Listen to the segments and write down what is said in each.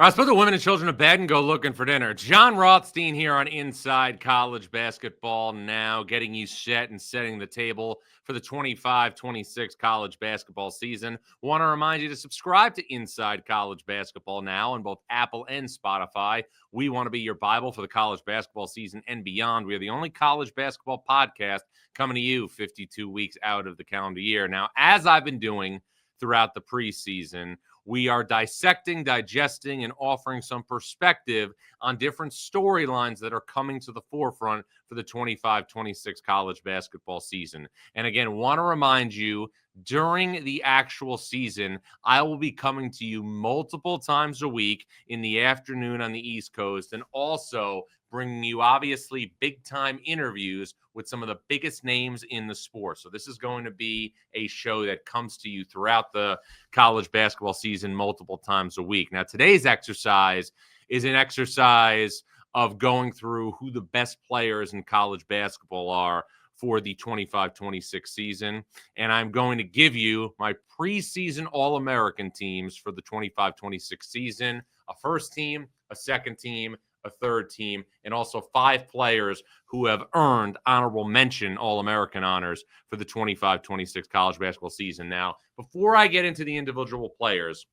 All right, let's put the women and children to bed and go looking for dinner. Jon Rothstein here on Inside College Basketball Now, getting you set and setting the table for the 25-26 college basketball season. Want to remind you to subscribe to Inside College Basketball Now on both Apple and Spotify. We want to be your Bible for the college basketball season and beyond. We are the only college basketball podcast coming to you 52 weeks out of the calendar year. Now, as I've been doing throughout the preseason, we are dissecting, digesting, and offering some perspective on different storylines that are coming to the forefront for the 25-26 college basketball season. And again, want to remind you, during the actual season, I will be coming to you multiple times a week in the afternoon on the East Coast, and also bringing you obviously big-time interviews with some of the biggest names in the sport. So this is going to be a show that comes to you throughout the college basketball season multiple times a week. Now, today's exercise is an exercise of going through who the best players in college basketball are for the 25-26 season. And I'm going to give you my preseason All-American teams for the 25-26 season, a first team, a second team, a third team, and also 5 players who have earned honorable mention All-American honors for the 25-26 college basketball season. Now, before I get into the individual players,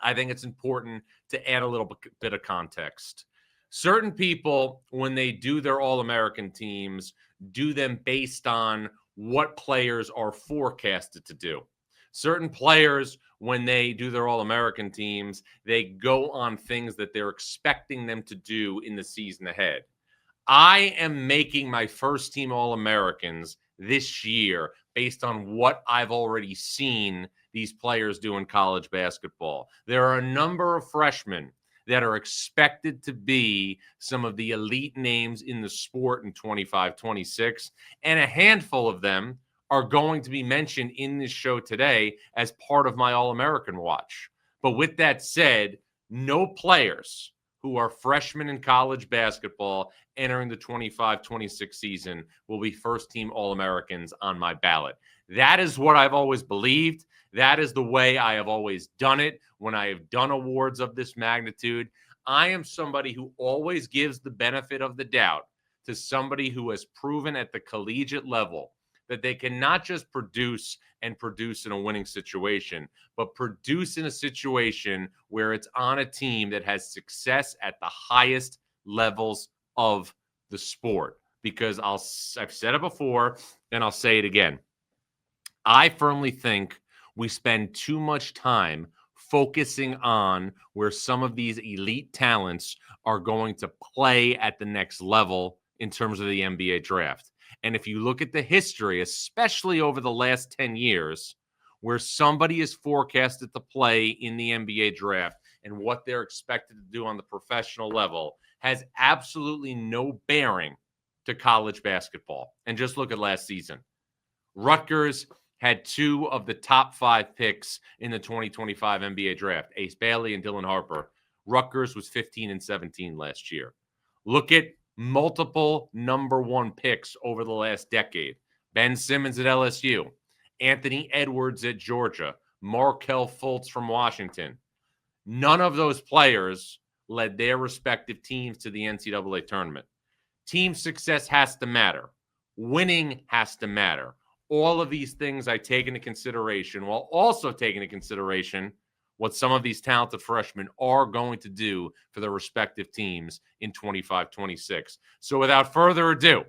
I think it's important to add a little bit of context. Certain people, when they do their All-American teams, do them based on what players are forecasted to do. Certain players, when they do their All-American teams, they go on things that they're expecting them to do in the season ahead. I am making my first team All-Americans this year based on what I've already seen these players do in college basketball. There are a number of freshmen that are expected to be some of the elite names in the sport in 25-26, and a handful of them are going to be mentioned in this show today as part of my All-American watch. But with that said, no players who are freshmen in college basketball entering the 25-26 season will be first-team All-Americans on my ballot. That is what I've always believed. That is the way I have always done it when I have done awards of this magnitude. I am somebody who always gives the benefit of the doubt to somebody who has proven at the collegiate level that they can not just produce in a winning situation, but produce in a situation where it's on a team that has success at the highest levels of the sport. Because I've said it before, and I'll say it again. I firmly think we spend too much time focusing on where some of these elite talents are going to play at the next level in terms of the NBA draft. And if you look at the history, especially over the last 10 years, where somebody is forecasted to play in the NBA draft and what they're expected to do on the professional level has absolutely no bearing to college basketball. And just look at last season. Rutgers had 2 of the top 5 picks in the 2025 NBA draft, Ace Bailey and Dylan Harper. Rutgers was 15-17 last year. Look at multiple number 1 picks over the last decade. Ben Simmons at LSU, Anthony Edwards at Georgia, Markelle Fultz from Washington. None of those players led their respective teams to the NCAA tournament. Team success has to matter. Winning has to matter. All of these things I take into consideration, while also taking into consideration what some of these talented freshmen are going to do for their respective teams in 25-26. So without further ado,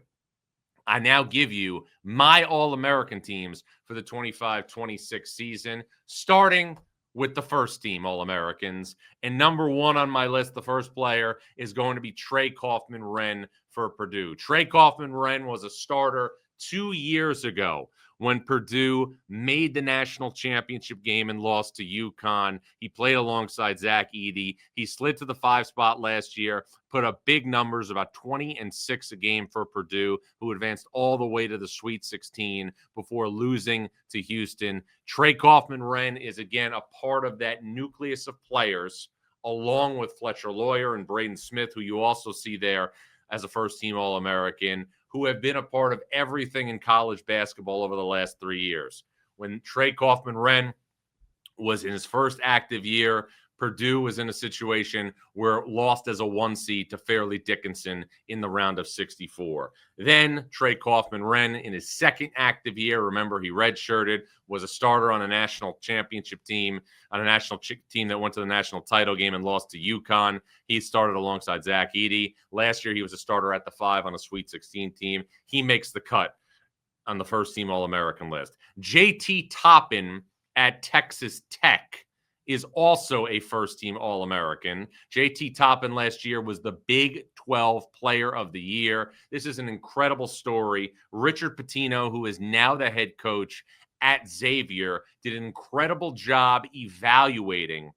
I now give you my All-American teams for the 25-26 season, starting with the first team All-Americans. And number 1 on my list, the first player, is going to be Trey Kaufman-Renn for Purdue. Trey Kaufman-Renn was a starter 2 years ago when Purdue made the national championship game and lost to UConn. He played alongside Zach Edey. He slid to the 5 spot last year, put up big numbers, about 20 and 6 a game for Purdue, who advanced all the way to the Sweet 16 before losing to Houston. Trey Kaufman-Renn is, again, a part of that nucleus of players, along with Fletcher Lawyer and Braden Smith, who you also see there as a first-team All-American, who have been a part of everything in college basketball over the last 3 years. When Trey Kaufman-Renn was in his first active year, Purdue was in a situation where it lost as a 1 seed to Fairleigh Dickinson in the round of 64. Then Trey Kaufman-Renn in his second active year, remember he redshirted, was a starter on a national championship team, on a national team that went to the national title game and lost to UConn. He started alongside Zach Edey. Last year he was a starter at the 5 on a Sweet 16 team. He makes the cut on the first team All-American list. JT Toppin at Texas Tech is also a first-team All-American. JT Toppin last year was the Big 12 Player of the Year. This is an incredible story. Richard Pitino, who is now the head coach at Xavier, did an incredible job evaluating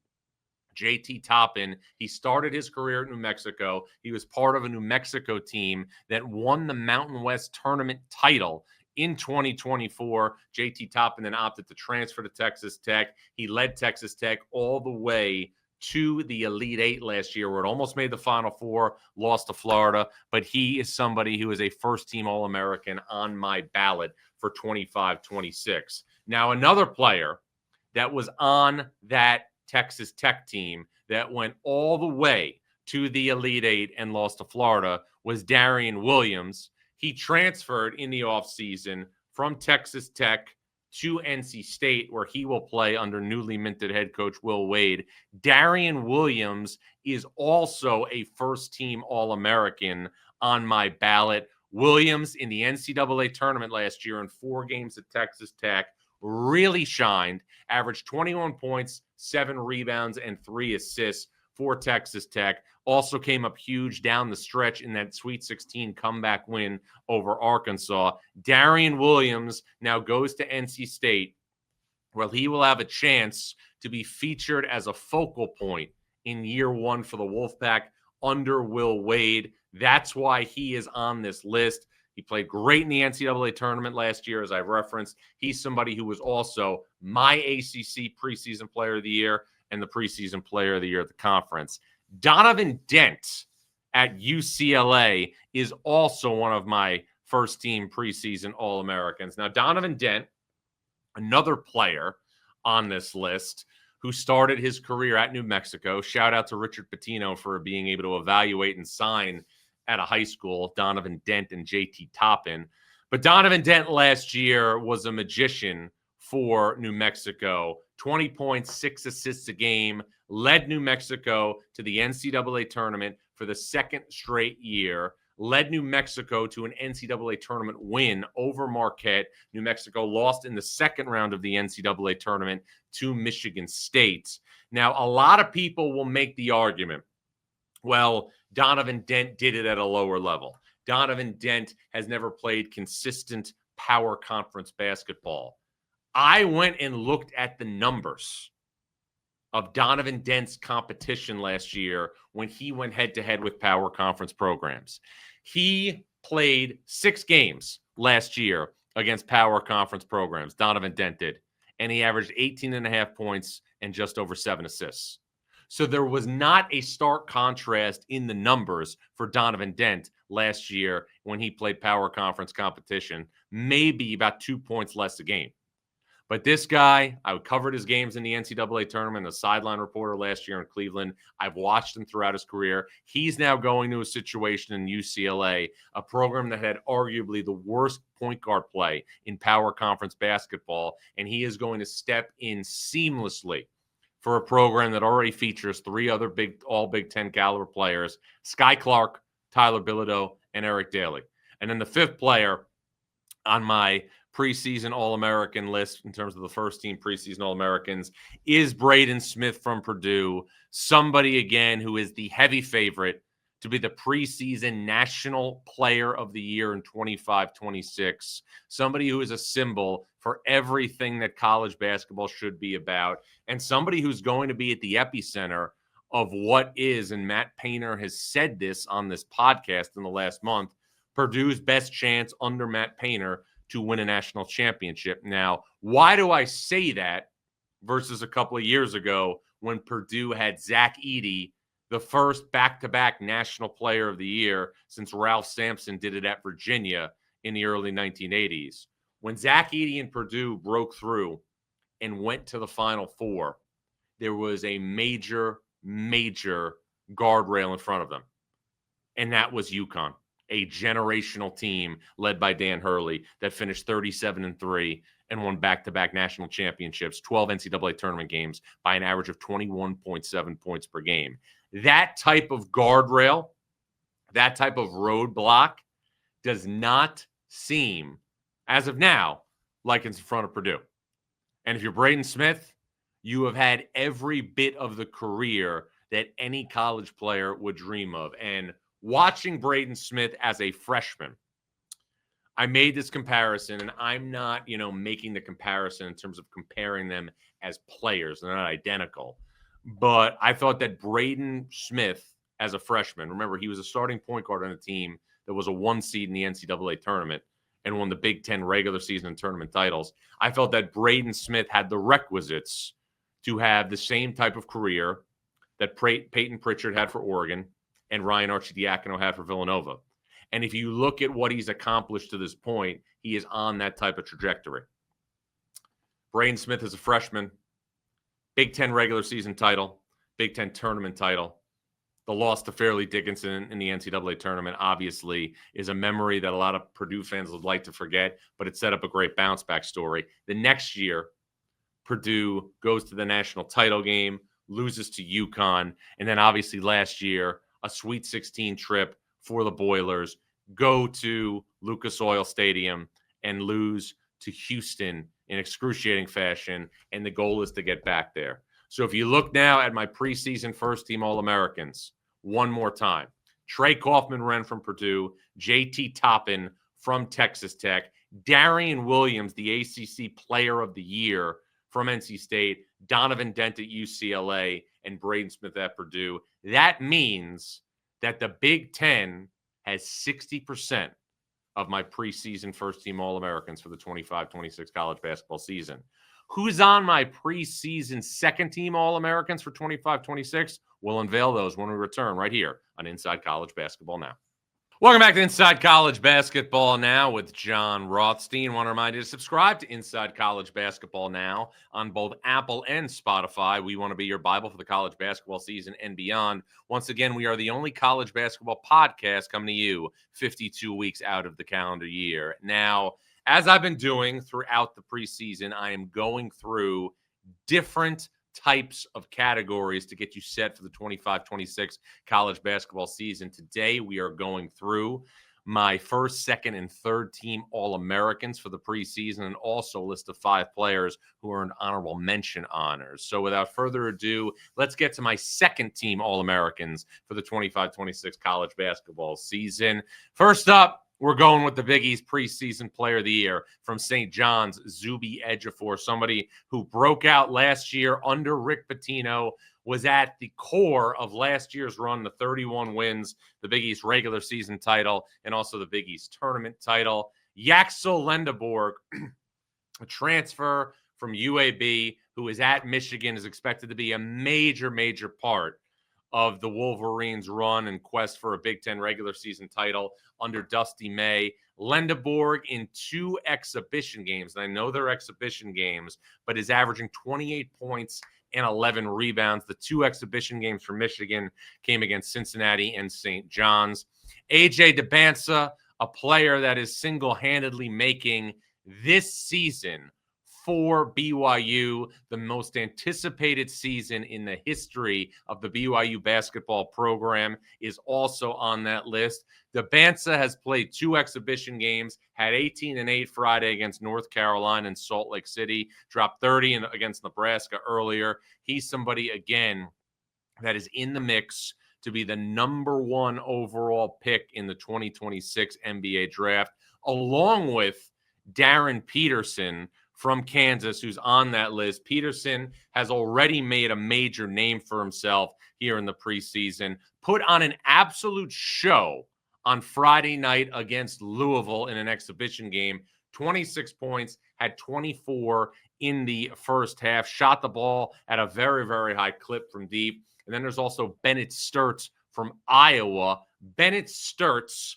JT Toppin. He started his career at New Mexico. He was part of a New Mexico team that won the Mountain West tournament title in 2024. JT Toppin then opted to transfer to Texas Tech. He led Texas Tech all the way to the Elite Eight last year, where it almost made the Final Four, lost to Florida. But he is somebody who is a first-team All-American on my ballot for 25-26. Now, another player that was on that Texas Tech team that went all the way to the Elite Eight and lost to Florida was Darian Williams. He transferred in the offseason from Texas Tech to NC State, where he will play under newly minted head coach Will Wade. Darian Williams is also a first-team All-American on my ballot. Williams in the NCAA tournament last year in 4 games at Texas Tech really shined, averaged 21 points, 7 rebounds, and 3 assists for Texas Tech. Also came up huge down the stretch in that Sweet 16 comeback win over Arkansas. Darian Williams now goes to NC State, where he will have a chance to be featured as a focal point in year 1 for the Wolfpack under Will Wade. That's why he is on this list. He played great in the NCAA tournament last year, as I referenced. He's somebody who was also my ACC preseason player of the year and the preseason player of the year at the conference. Donovan Dent at UCLA is also one of my first-team preseason All-Americans. Now, Donovan Dent, another player on this list who started his career at New Mexico. Shout out to Richard Pitino for being able to evaluate and sign at a high school, Donovan Dent and JT Toppin. But Donovan Dent last year was a magician for New Mexico. 20 points, 6 assists a game, led New Mexico to the NCAA tournament for the second straight year, led New Mexico to an NCAA tournament win over Marquette. New Mexico lost in the second round of the NCAA tournament to Michigan State. Now, a lot of people will make the argument, well, Donovan Dent did it at a lower level. Donovan Dent has never played consistent power conference basketball. I went and looked at the numbers of Donovan Dent's competition last year when he went head-to-head with power conference programs. He played 6 games last year against power conference programs, Donovan Dent did, and he averaged 18.5 points and just over 7 assists. So there was not a stark contrast in the numbers for Donovan Dent last year when he played power conference competition, maybe about 2 points less a game. But this guy, I covered his games in the NCAA tournament, the sideline reporter last year in Cleveland. I've watched him throughout his career. He's now going to a situation in UCLA, a program that had arguably the worst point guard play in power conference basketball, and he is going to step in seamlessly for a program that already features 3 other all Big Ten caliber players, Sky Clark, Tyler Bilodeau, and Eric Daly. And then the 5th player on my preseason All-American list in terms of the first-team preseason All-Americans is Braden Smith from Purdue, somebody, again, who is the heavy favorite to be the preseason National Player of the Year in 25-26, somebody who is a symbol for everything that college basketball should be about, and somebody who's going to be at the epicenter of what is, and Matt Painter has said this on this podcast in the last month, Purdue's best chance under Matt Painter to win a national championship. Now, why do I say that versus a couple of years ago when Purdue had Zach Edey, the first back-to-back National Player of the Year since Ralph Sampson did it at Virginia in the early 1980s? When Zach Edey and Purdue broke through and went to the Final Four, there was a major, major guardrail in front of them, and that was UConn, a generational team led by Dan Hurley that finished 37-3 and won back-to-back national championships, 12 NCAA tournament games by an average of 21.7 points per game. That type of guardrail, that type of roadblock does not seem, as of now, like it's in front of Purdue. And if you're Braden Smith, you have had every bit of the career that any college player would dream of. And watching Braden Smith as a freshman, I made this comparison, and I'm not, making the comparison in terms of comparing them as players. They're not identical. But I thought that Braden Smith, as a freshman, remember, he was a starting point guard on a team that was a 1 seed in the NCAA tournament and won the Big Ten regular season and tournament titles. I felt that Braden Smith had the requisites to have the same type of career that Peyton Pritchard had for Oregon and Ryan Arcidiacono had for Villanova. And if you look at what he's accomplished to this point, he is on that type of trajectory. Braden Smith is a freshman, Big Ten regular season title, Big Ten tournament title. The loss to Fairleigh Dickinson in the NCAA tournament, obviously, is a memory that a lot of Purdue fans would like to forget, but it set up a great bounce-back story. The next year, Purdue goes to the national title game, loses to UConn, and then obviously last year, a Sweet 16 trip for the Boilers, go to Lucas Oil Stadium and lose to Houston in excruciating fashion, and the goal is to get back there. So if you look now at my preseason first-team All-Americans, one more time, Trey Kaufman-Renn from Purdue, J.T. Toppin from Texas Tech, Darian Williams, the ACC Player of the Year from NC State, Donovan Dent at UCLA, and Braden Smith at Purdue. That means that the Big Ten has 60% of my preseason first-team All-Americans for the 25-26 college basketball season. Who's on my preseason second-team All-Americans for 25-26? We'll unveil those when we return right here on Inside College Basketball Now. Welcome back to Inside College Basketball Now with Jon Rothstein. Want to remind you to subscribe to Inside College Basketball Now on both Apple and Spotify. We want to be your Bible for the college basketball season and beyond. Once again, we are the only college basketball podcast coming to you 52 weeks out of the calendar year. Now, as I've been doing throughout the preseason, I am going through different types of categories to get you set for the 25-26 college basketball season. Today, we are going through my first, second, and third team All-Americans for the preseason, and also a list of 5 players who earned honorable mention honors. So without further ado, let's get to my second team All-Americans for the 25-26 college basketball season. First up, we're going with the Big East preseason player of the year from St. John's, Zuby Ejiofor, somebody who broke out last year under Rick Pitino, was at the core of last year's run, the 31 wins, the Big East regular season title, and also the Big East tournament title. Yaxel Lendeborg, a transfer from UAB, who is at Michigan, is expected to be a major, major part of the Wolverines' run and quest for a Big Ten regular season title under Dusty May. Lendeborg in 2 exhibition games, and I know they're exhibition games, but is averaging 28 points and 11 rebounds. The 2 exhibition games for Michigan came against Cincinnati and St. John's. AJ DeBansa, a player that is single-handedly making this season for BYU the most anticipated season in the history of the BYU basketball program, is also on that list. DeBansa has played 2 exhibition games, had 18 and 8 Friday against North Carolina and Salt Lake City, dropped 30 against Nebraska earlier. He's somebody, again, that is in the mix to be the number 1 overall pick in the 2026 NBA draft, along with Darren Peterson from Kansas, who's on that list. Peterson has already made a major name for himself here in the preseason, put on an absolute show on Friday night against Louisville in an exhibition game. 26 points, had 24 in the first half, shot the ball at a very, very high clip from deep. And then there's also Bennett Sturts from Iowa. Bennett Sturts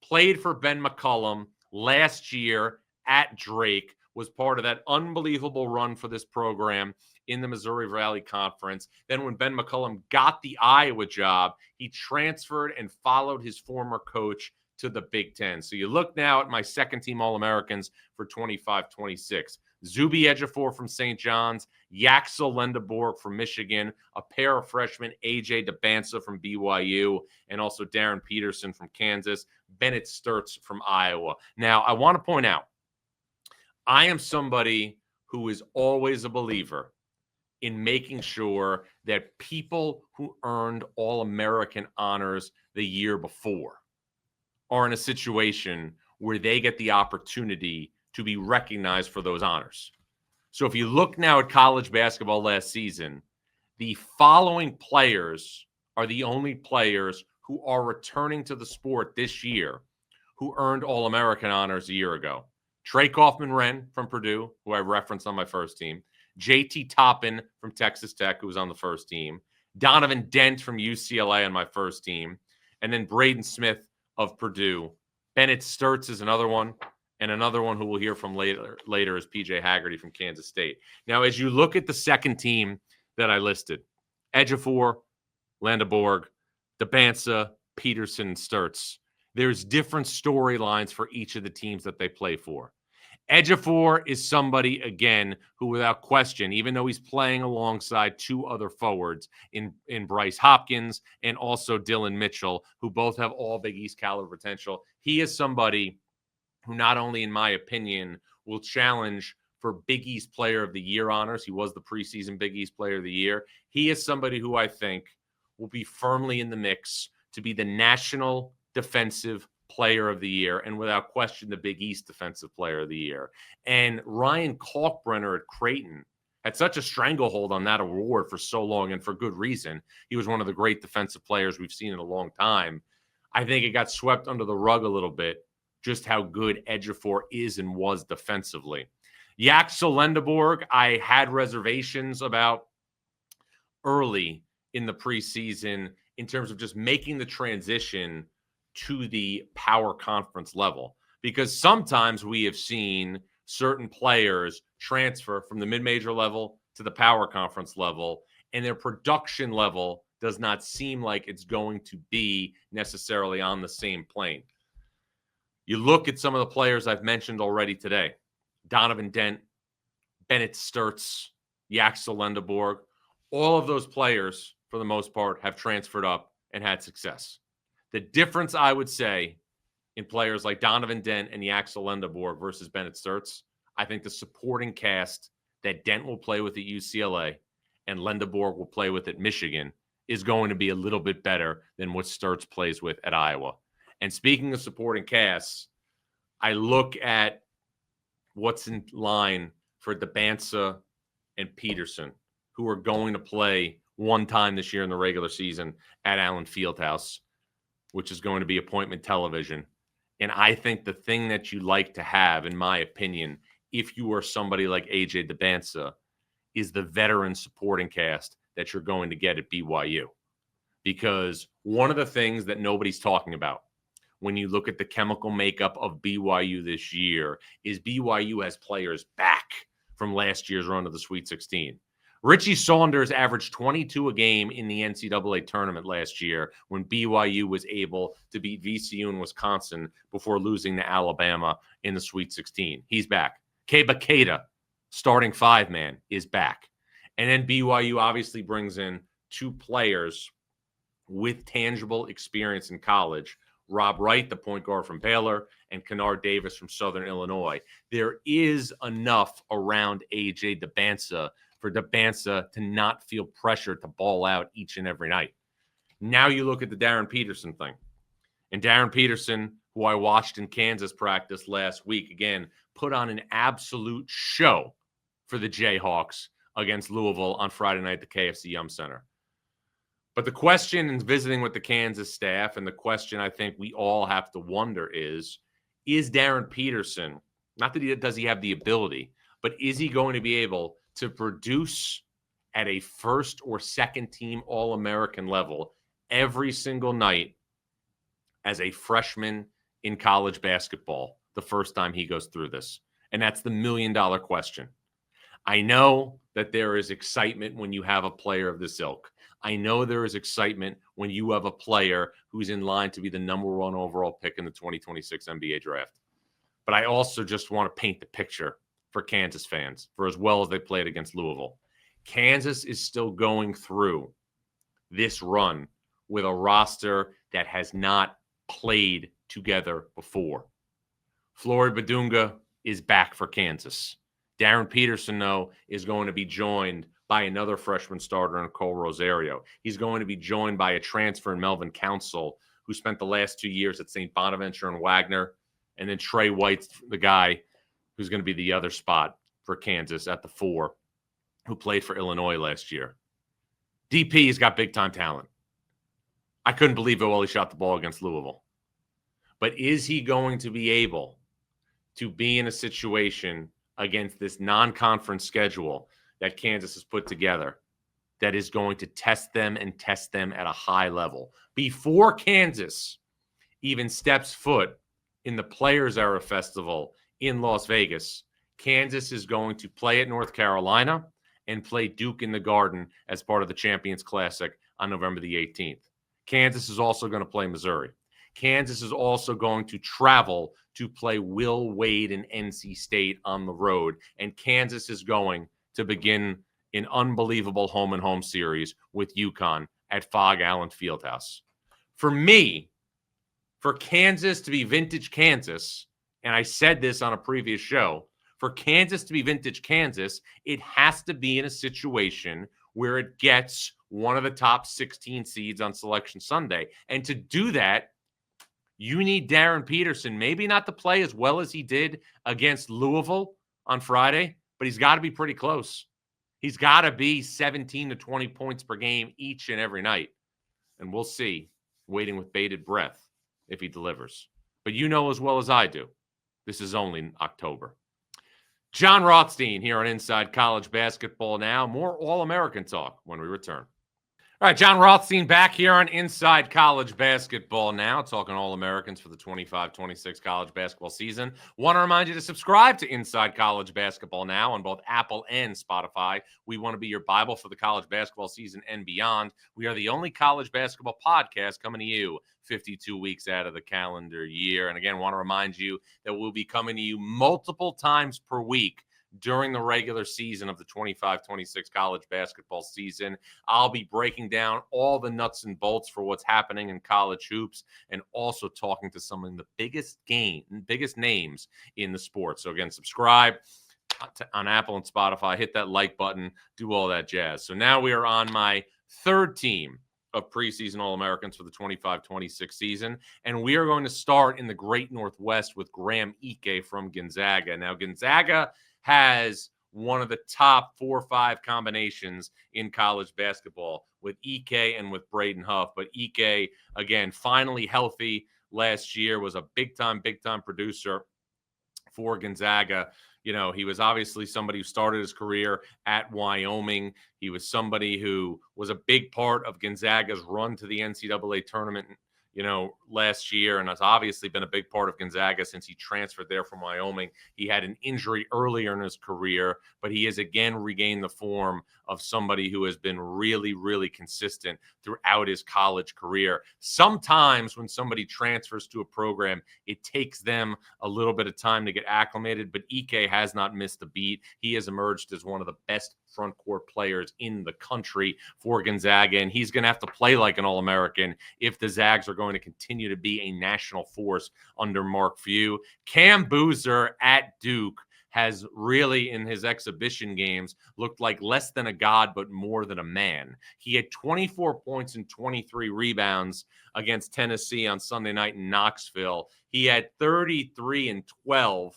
played for Ben McCollum last year at Drake, was part of that unbelievable run for this program in the Missouri Valley Conference. Then when Ben McCollum got the Iowa job, he transferred and followed his former coach to the Big Ten. So you look now at my second-team All-Americans for 25-26. Zuby Ejiofor from St. John's, Yaxel Lendeborg from Michigan, a pair of freshmen, A.J. DeBansa from BYU, and also Darren Peterson from Kansas, Bennett Sturtz from Iowa. Now, I want to point out, I am somebody who is always a believer in making sure that people who earned All-American honors the year before are in a situation where they get the opportunity to be recognized for those honors. So if you look now at college basketball last season, the following players are the only players who are returning to the sport this year who earned All-American honors a year ago. Trey Kaufman-Renn from Purdue, who I referenced on my first team. J.T. Toppin from Texas Tech, who was on the first team. Donovan Dent from UCLA on my first team. And then Braden Smith of Purdue. Bennett Sturtz is another one. And another one who we'll hear from later is P.J. Haggerty from Kansas State. Now, as you look at the second team that I listed, Ejiofor, Lendeborg, DeBansa, Peterson, and Sturtz, there's different storylines for each of the teams that they play for. Ejiofor is somebody, again, who without question, even though he's playing alongside two other forwards in Bryce Hopkins and also Dylan Mitchell, who both have all Big East caliber potential, he is somebody who not only, in my opinion, will challenge for Big East Player of the Year honors. He was the preseason Big East Player of the Year. He is somebody who I think will be firmly in the mix to be the National Defensive Player of the Year, and without question, the Big East Defensive Player of the Year. And Ryan Kalkbrenner at Creighton had such a stranglehold on that award for so long, and for good reason. He was one of the great defensive players we've seen in a long time. I think it got swept under the rug a little bit, just how good Ejiofor is and was defensively. Yaxel Lendeborg, I had reservations about early in the preseason in terms of just making the transition to the power conference level, because sometimes we have seen certain players transfer from the mid-major level to the power conference level, and their production level does not seem like it's going to be necessarily on the same plane. You look at some of the players I've mentioned already today, Donovan Dent, Bennett Sturtz, Yaxel Lendeborg, all of those players, for the most part, have transferred up and had success. The difference, I would say, in players like Donovan Dent and Yaxel Lendeborg versus Bennett Sturtz, I think the supporting cast that Dent will play with at UCLA and Lendeborg will play with at Michigan is going to be a little bit better than what Sturtz plays with at Iowa. And speaking of supporting casts, I look at what's in line for DeBansa and Peterson, who are going to play one time this year in the regular season at Allen Fieldhouse, which is going to be appointment television. And I think the thing that you like to have, in my opinion, if you are somebody like A.J. DeBansa, is the veteran supporting cast that you're going to get at BYU. Because one of the things that nobody's talking about when you look at the chemical makeup of BYU this year is BYU has players back from last year's run of the Sweet 16. Richie Saunders averaged 22 a game in the NCAA tournament last year when BYU was able to beat VCU and Wisconsin before losing to Alabama in the Sweet 16. He's back. Keba Keita, starting five-man, is back. And then BYU obviously brings in two players with tangible experience in college, Rob Wright, the point guard from Baylor, and Kennard Davis from Southern Illinois. There is enough around A.J. DeBansa for DeBansa to not feel pressure to ball out each and every night. Now you look at the Darren Peterson thing. And Darren Peterson, who I watched in Kansas practice last week, again, put on an absolute show for the Jayhawks against Louisville on Friday night at the KFC Yum Center. But the question in visiting with the Kansas staff, and the question I think we all have to wonder is Darren Peterson, not that does he have the ability, but is he going to be able to produce at a first or second team All-American level every single night as a freshman in college basketball the first time he goes through this? And that's the million-dollar question. I know that there is excitement when you have a player of this ilk. I know there is excitement when you have a player who's in line to be the number one overall pick in the 2026 NBA draft. But I also just want to paint the picture for Kansas fans for as well as they played against Louisville. Kansas is still going through this run with a roster that has not played together before. Floyd Badunga is back for Kansas. Darren Peterson, though, is going to be joined by another freshman starter in Cole Rosario. He's going to be joined by a transfer in Melvin Council, who spent the last 2 years at St. Bonaventure and Wagner. And then Trey White's the guy who's going to be the other spot for Kansas at the 4, who played for Illinois last year. DP's got big-time talent. I couldn't believe it while he shot the ball against Louisville. But is he going to be able to be in a situation against this non-conference schedule that Kansas has put together that is going to test them and test them at a high level? Before Kansas even steps foot in the Players Era Festival in Las Vegas, Kansas is going to play at North Carolina and play Duke in the Garden as part of the Champions Classic on November the 18th. Kansas is also going to play Missouri. Kansas is also going to travel to play Will Wade and NC State on the road. And Kansas is going to begin an unbelievable home-and-home series with UConn at Fog Allen Fieldhouse. For me, for Kansas to be vintage Kansas, and I said this on a previous show, for Kansas to be vintage Kansas, it has to be in a situation where it gets one of the top 16 seeds on Selection Sunday. And to do that, you need Darren Peterson, maybe not to play as well as he did against Louisville on Friday, but he's got to be pretty close. He's got to be 17 to 20 points per game each and every night. And we'll see, waiting with bated breath, if he delivers. But you know as well as I do, this is only October. Jon Rothstein here on Inside College Basketball Now. More All-American talk when we return. All right, Jon Rothstein back here on Inside College Basketball Now, talking All-Americans for the 25-26 college basketball season. Want to remind you to subscribe to Inside College Basketball Now on both Apple and Spotify. We want to be your Bible for the college basketball season and beyond. We are the only college basketball podcast coming to you 52 weeks out of the calendar year. And again, want to remind you that we'll be coming to you multiple times per week during the regular season of the 25-26 college basketball season. I'll be breaking down all the nuts and bolts for what's happening in college hoops and also talking to some of the biggest names in the sport. So again, subscribe on Apple and Spotify, hit that like button, do all that jazz. So now we are on my third team of preseason All-Americans for the 25-26 season. And we are going to start in the Great Northwest with Graham Ike from Gonzaga. Now, Gonzaga has one of the top 4 or 5 combinations in college basketball with Ike and with Braden Huff. But Ike, again, finally healthy last year, was a big-time producer for Gonzaga. You know, he was obviously somebody who started his career at Wyoming. He was somebody who was a big part of Gonzaga's run to the NCAA tournament, you know, last year, and has obviously been a big part of Gonzaga since he transferred there from Wyoming. He had an injury earlier in his career, but he has again regained the form of somebody who has been really, really consistent throughout his college career. Sometimes when somebody transfers to a program, it takes them a little bit of time to get acclimated, but Ike has not missed a beat. He has emerged as one of the best front court players in the country for Gonzaga, and he's going to have to play like an All-American if the Zags are going to continue to be a national force under Mark Few. Cam Boozer at Duke has really, in his exhibition games, looked like less than a god, but more than a man. He had 24 points and 23 rebounds against Tennessee on Sunday night in Knoxville. He had 33 and 12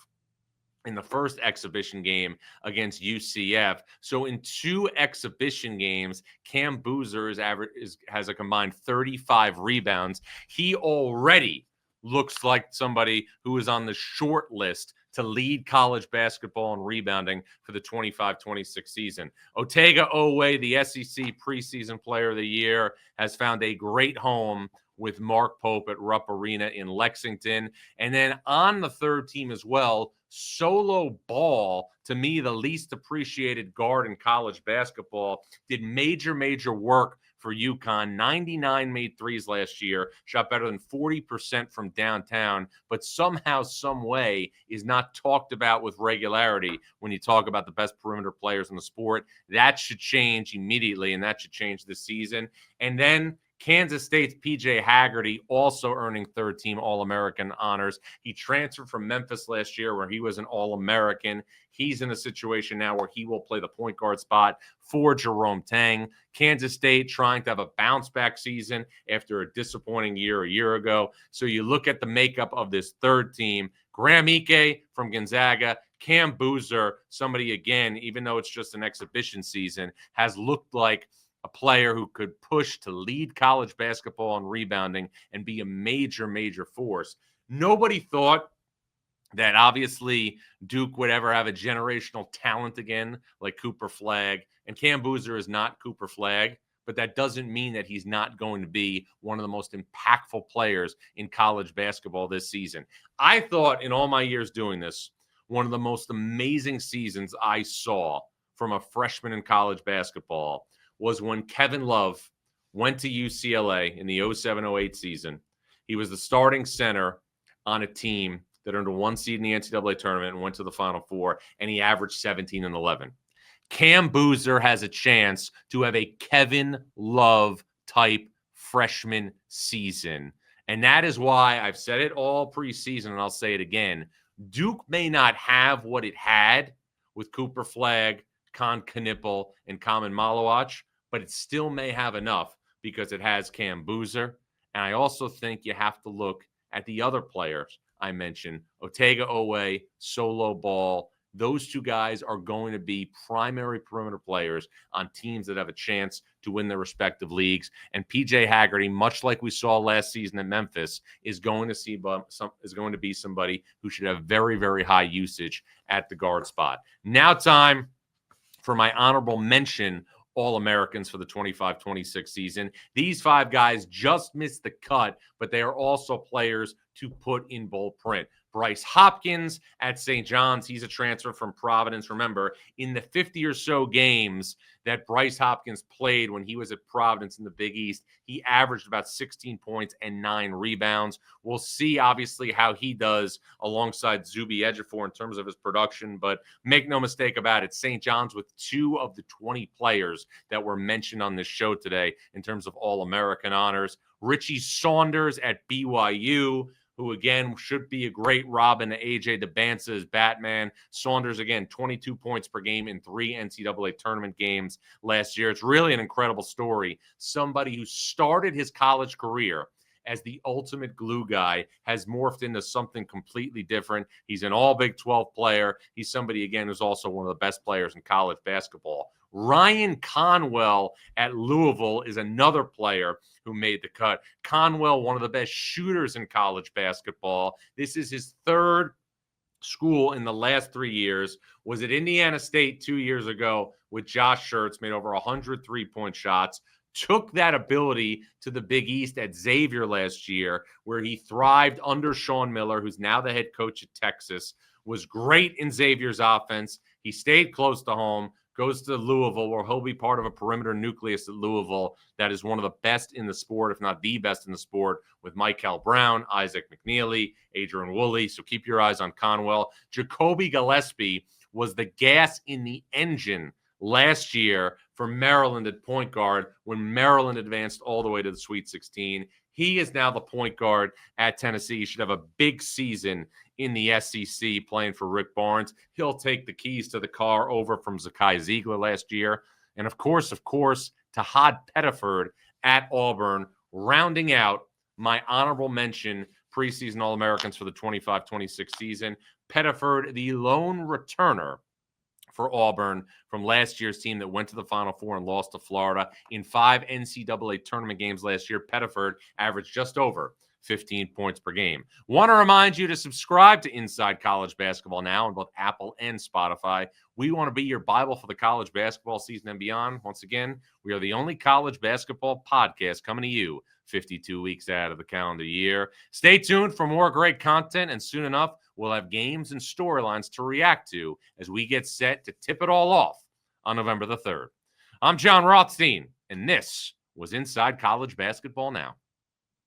in the first exhibition game against UCF. So in 2 exhibition games, Cam Boozer has a combined 35 rebounds. He already looks like somebody who is on the short list to lead college basketball in rebounding for the 25-26 season. Otega Oweh, the SEC preseason player of the year, has found a great home with Mark Pope at Rupp Arena in Lexington. And then on the third team as well, Solo Ball, to me, the least appreciated guard in college basketball, did major work for UConn. 99 made threes last year, shot better than 40% from downtown, but somehow, some way is not talked about with regularity when you talk about the best perimeter players in the sport. That should change immediately, and that should change this season. And then Kansas State's PJ Haggerty also earning third-team All-American honors. He transferred from Memphis last year where he was an All-American. He's in a situation now where he will play the point guard spot for Jerome Tang. Kansas State trying to have a bounce-back season after a disappointing year a year ago. So you look at the makeup of this third team. Graham Ike from Gonzaga, Cam Boozer, somebody, again, even though it's just an exhibition season, has looked like a player who could push to lead college basketball in rebounding and be a major force. Nobody thought that obviously Duke would ever have a generational talent again like Cooper Flagg, and Cam Boozer is not Cooper Flagg, but that doesn't mean that he's not going to be one of the most impactful players in college basketball this season. I thought in all my years doing this, one of the most amazing seasons I saw from a freshman in college basketball was when Kevin Love went to UCLA in the 07-08 season. He was the starting center on a team that earned a 1 seed in the NCAA tournament and went to the Final Four, and he averaged 17 and 11. Cam Boozer has a chance to have a Kevin Love type freshman season. And that is why I've said it all preseason, and I'll say it again. Duke may not have what it had with Cooper Flagg, Con Knippel, and Kamen Malawach, but it still may have enough because it has Cam Boozer. And I also think you have to look at the other players I mentioned, Otega Owe, Solo Ball. Those two guys are going to be primary perimeter players on teams that have a chance to win their respective leagues. And PJ Haggerty, much like we saw last season at Memphis, is going to be somebody who should have very high usage at the guard spot. Now time for my honorable mention All-Americans for the 25-26 season. These 5 guys just missed the cut, but they are also players to put in bold print. Bryce Hopkins at St. John's. He's a transfer from Providence. Remember, in the 50 or so games that Bryce Hopkins played when he was at Providence in the Big East, he averaged about 16 points and 9 rebounds. We'll see, obviously, how he does alongside Zuby Ejiofor in terms of his production, but make no mistake about it, St. John's with 2 of the 20 players that were mentioned on this show today in terms of All-American honors. Richie Saunders at BYU, who, again, should be a great Robin to A.J. DeBance's Batman. Saunders, again, 22 points per game in 3 NCAA tournament games last year. It's really an incredible story. Somebody who started his college career as the ultimate glue guy has morphed into something completely different. He's an all Big 12 player. He's somebody, again, who's also one of the best players in college basketball. Ryan Conwell at Louisville is another player who made the cut. Conwell, one of the best shooters in college basketball. This is his 3rd school in the last 3 years. Was at Indiana State 2 years ago with Josh Schertz, made over 100 3-point shots. Took that ability to the Big East at Xavier last year, where he thrived under Sean Miller, who's now the head coach at Texas. Was great in Xavier's offense. He stayed close to home. Goes to Louisville, where he'll be part of a perimeter nucleus at Louisville that is one of the best in the sport, if not the best in the sport, with Michael Brown, Isaac McNeely, Adrian Woolley. So keep your eyes on Conwell. Jacoby Gillespie was the gas in the engine last year for Maryland at point guard when Maryland advanced all the way to the Sweet 16. He is now the point guard at Tennessee. He should have a big season in the SEC playing for Rick Barnes. He'll take the keys to the car over from Zakai Ziegler last year. And of course, Tahad Pettiford at Auburn, rounding out my honorable mention preseason All-Americans for the 25-26 season. Pettiford, the lone returner for Auburn from last year's team that went to the Final Four and lost to Florida. In 5 NCAA tournament games last year, Pettiford averaged just over 15 points per game. Want to remind you to subscribe to Inside College Basketball now on both Apple and Spotify. We want to be your Bible for the college basketball season and beyond. Once again, we are the only college basketball podcast coming to you 52 weeks out of the calendar year. Stay tuned for more great content, and soon enough, we'll have games and storylines to react to as we get set to tip it all off on November the 3rd. I'm Jon Rothstein, and this was Inside College Basketball Now.